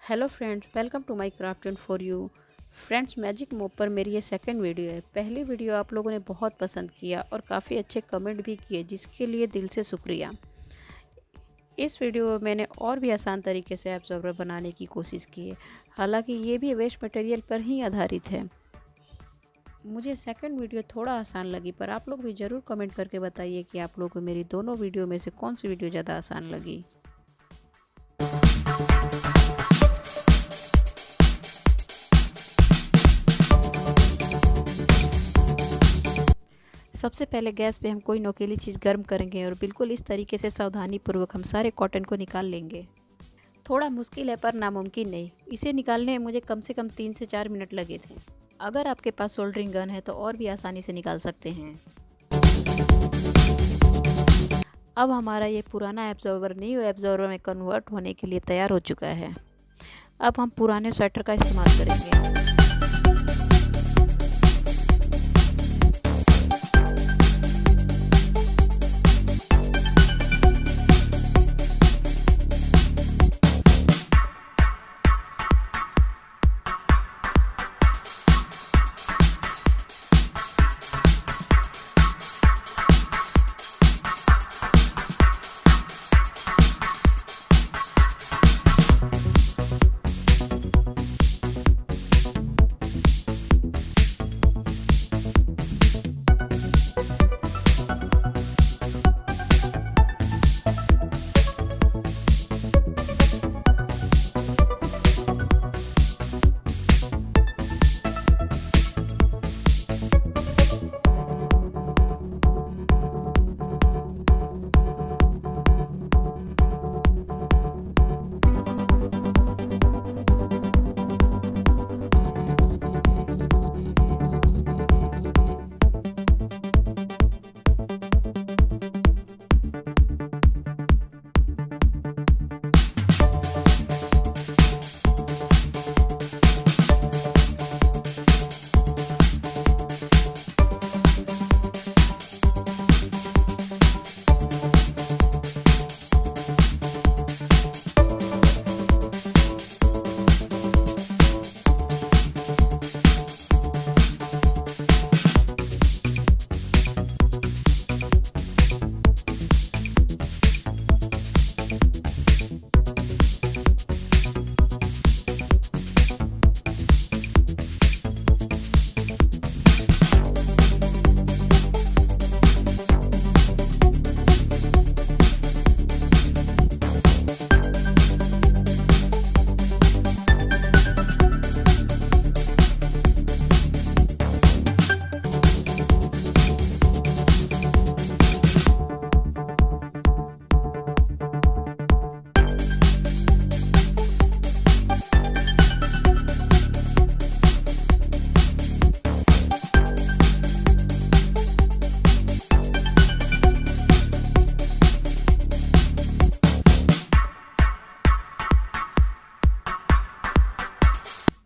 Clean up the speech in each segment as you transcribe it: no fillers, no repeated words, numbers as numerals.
Hello friends, welcome to my craft and for you. Friends, magic mop पर मेरी ये second video है। पहली वीडियो आप लोगों ने बहुत पसंद किया और काफ़ी अच्छे कमेंट भी किए, जिसके लिए दिल से शुक्रिया। इस वीडियो में मैंने और भी आसान तरीके से ऑब्जर्वर बनाने की कोशिश की है। हालांकि ये भी वेस्ट मटेरियल पर ही आधारित है। मुझे सेकंड वीडियो थोड़ा आसान लगी, पर आप लोग भी ज़रूर कमेंट करके बताइए कि आप लोगों को मेरी दोनों वीडियो में से कौन सी वीडियो ज़्यादा आसान लगी। सबसे पहले गैस पे हम कोई नोकीली चीज़ गर्म करेंगे और बिल्कुल इस तरीके से सावधानी पूर्वक हम सारे कॉटन को निकाल लेंगे। थोड़ा मुश्किल है पर नामुमकिन नहीं। इसे निकालने में मुझे कम से कम 3 से 4 मिनट लगे थे। अगर आपके पास सोल्डरिंग गन है तो और भी आसानी से निकाल सकते हैं। अब हमारा ये पुराना एब्जॉर्बर न्यू एब्जॉर्बर में कन्वर्ट होने के लिए तैयार हो चुका है। अब हम पुराने स्वेटर का इस्तेमाल करेंगे।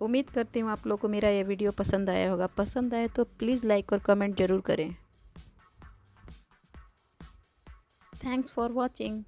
उम्मीद करती हूँ आप लोगों को मेरा यह वीडियो पसंद आया होगा। पसंद आए तो प्लीज़ लाइक और कमेंट ज़रूर करें। Thanks for watching.